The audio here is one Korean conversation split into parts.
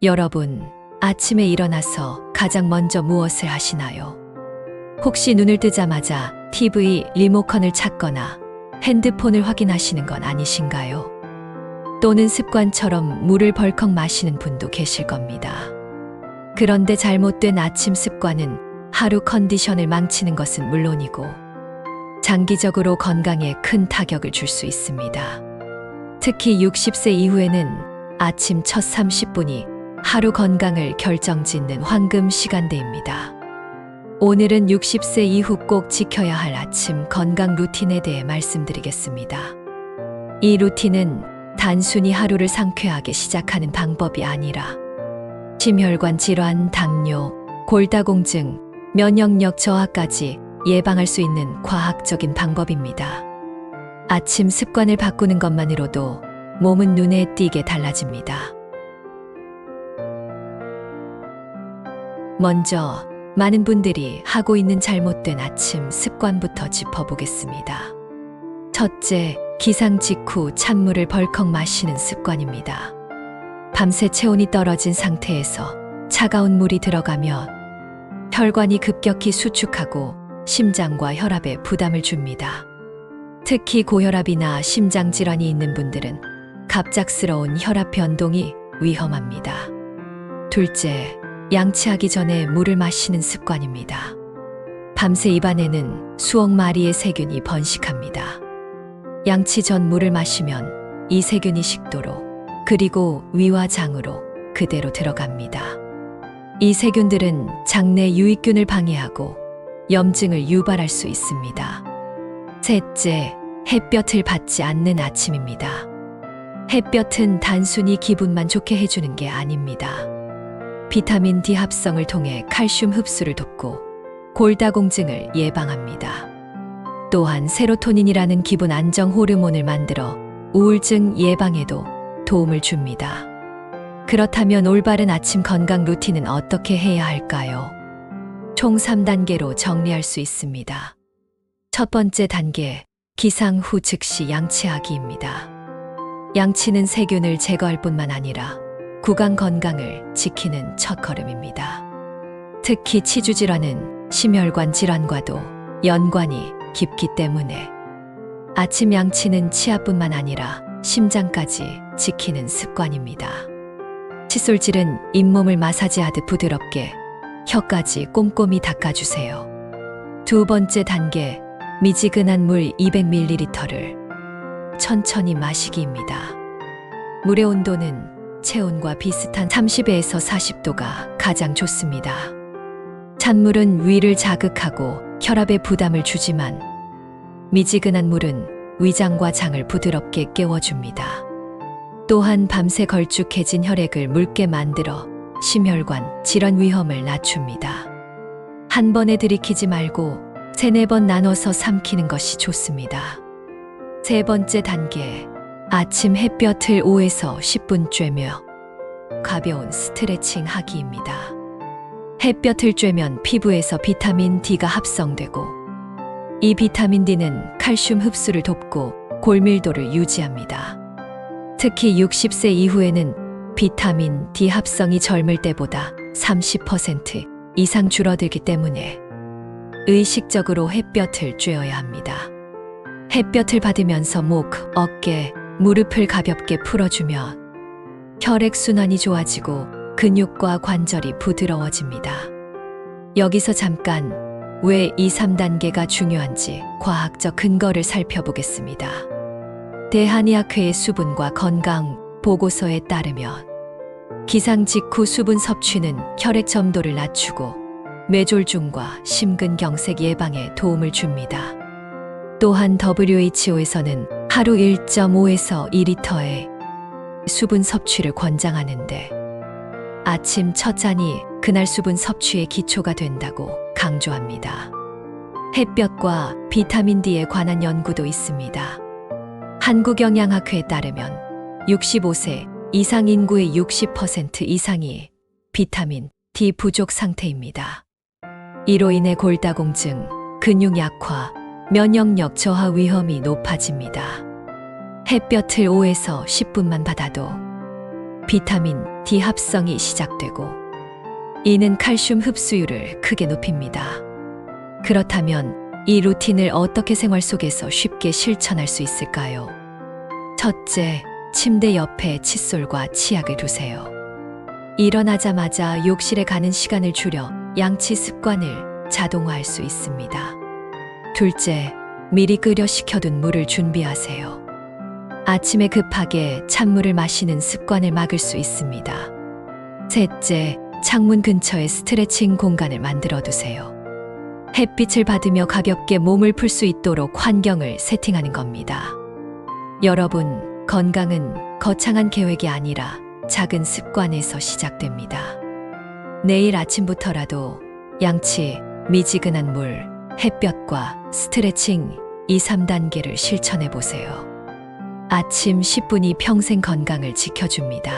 여러분, 아침에 일어나서 가장 먼저 무엇을 하시나요? 혹시 눈을 뜨자마자 TV 리모컨을 찾거나 핸드폰을 확인하시는 건 아니신가요? 또는 습관처럼 물을 벌컥 마시는 분도 계실 겁니다. 그런데 잘못된 아침 습관은 하루 컨디션을 망치는 것은 물론이고 장기적으로 건강에 큰 타격을 줄 수 있습니다. 특히 60세 이후에는 아침 첫 30분이 하루 건강을 결정짓는 황금 시간대입니다. 오늘은 60세 이후 꼭 지켜야 할 아침 건강 루틴에 대해 말씀드리겠습니다. 이 루틴은 단순히 하루를 상쾌하게 시작하는 방법이 아니라 심혈관 질환, 당뇨, 골다공증, 면역력 저하까지 예방할 수 있는 과학적인 방법입니다. 아침 습관을 바꾸는 것만으로도 몸은 눈에 띄게 달라집니다. 먼저 많은 분들이 하고 있는 잘못된 아침 습관부터 짚어보겠습니다. 첫째, 기상 직후 찬물을 벌컥 마시는 습관입니다. 밤새 체온이 떨어진 상태에서 차가운 물이 들어가면 혈관이 급격히 수축하고 심장과 혈압에 부담을 줍니다. 특히 고혈압이나 심장질환이 있는 분들은 갑작스러운 혈압 변동이 위험합니다. 둘째, 양치하기 전에 물을 마시는 습관입니다. 밤새 입안에는 수억 마리의 세균이 번식합니다. 양치 전 물을 마시면 이 세균이 식도로 그리고 위와 장으로 그대로 들어갑니다. 이 세균들은 장내 유익균을 방해하고 염증을 유발할 수 있습니다. 셋째, 햇볕을 받지 않는 아침입니다. 햇볕은 단순히 기분만 좋게 해주는 게 아닙니다. 비타민 D 합성을 통해 칼슘 흡수를 돕고 골다공증을 예방합니다. 또한 세로토닌이라는 기분 안정 호르몬을 만들어 우울증 예방에도 도움을 줍니다. 그렇다면 올바른 아침 건강 루틴은 어떻게 해야 할까요? 총 3단계로 정리할 수 있습니다. 첫 번째 단계, 기상 후 즉시 양치하기입니다. 양치는 세균을 제거할 뿐만 아니라 구강 건강을 지키는 첫걸음입니다. 특히 치주질환은 심혈관 질환과도 연관이 깊기 때문에 아침 양치는 치아뿐만 아니라 심장까지 지키는 습관입니다. 칫솔질은 잇몸을 마사지하듯 부드럽게 혀까지 꼼꼼히 닦아주세요. 두 번째 단계, 미지근한 물 200ml를 천천히 마시기입니다. 물의 온도는 체온과 비슷한 30에서 40도가 가장 좋습니다. 찬물은 위를 자극하고 혈압에 부담을 주지만 미지근한 물은 위장과 장을 부드럽게 깨워줍니다. 또한 밤새 걸쭉해진 혈액을 묽게 만들어 심혈관 질환 위험을 낮춥니다. 한 번에 들이키지 말고 3-4번 나눠서 삼키는 것이 좋습니다. 세 번째 단계, 아침 햇볕을 5에서 10분 쬐며 가벼운 스트레칭 하기입니다. 햇볕을 쬐면 피부에서 비타민 D가 합성되고 이 비타민 D는 칼슘 흡수를 돕고 골밀도를 유지합니다. 특히 60세 이후에는 비타민 D 합성이 젊을 때보다 30% 이상 줄어들기 때문에 의식적으로 햇볕을 쬐어야 합니다. 햇볕을 받으면서 목, 어깨, 무릎을 가볍게 풀어주면 혈액순환이 좋아지고 근육과 관절이 부드러워집니다. 여기서 잠깐 왜 이 3단계가 중요한지 과학적 근거를 살펴보겠습니다. 대한의학회의 수분과 건강 보고서에 따르면 기상 직후 수분 섭취는 혈액 점도를 낮추고 뇌졸중과 심근경색 예방에 도움을 줍니다. 또한 WHO에서는 하루 1.5에서 2리터의 수분 섭취를 권장하는데 아침 첫 잔이 그날 수분 섭취의 기초가 된다고 강조합니다. 햇볕과 비타민 D에 관한 연구도 있습니다. 한국영양학회에 따르면 65세 이상 인구의 60% 이상이 비타민 D 부족 상태입니다. 이로 인해 골다공증, 근육 약화, 면역력 저하 위험이 높아집니다. 햇볕을 5에서 10분만 받아도 비타민 D 합성이 시작되고 이는 칼슘 흡수율을 크게 높입니다. 그렇다면 이 루틴을 어떻게 생활 속에서 쉽게 실천할 수 있을까요? 첫째, 침대 옆에 칫솔과 치약을 두세요. 일어나자마자 욕실에 가는 시간을 줄여 양치 습관을 자동화할 수 있습니다. 둘째, 미리 끓여 식혀둔 물을 준비하세요. 아침에 급하게 찬물을 마시는 습관을 막을 수 있습니다. 셋째, 창문 근처에 스트레칭 공간을 만들어 두세요. 햇빛을 받으며 가볍게 몸을 풀 수 있도록 환경을 세팅하는 겁니다. 여러분, 건강은 거창한 계획이 아니라 작은 습관에서 시작됩니다. 내일 아침부터라도 양치, 미지근한 물, 햇볕과 스트레칭 2, 3단계를 실천해 보세요. 아침 10분이 평생 건강을 지켜줍니다.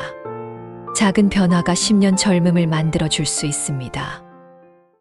작은 변화가 10년 젊음을 만들어 줄 수 있습니다.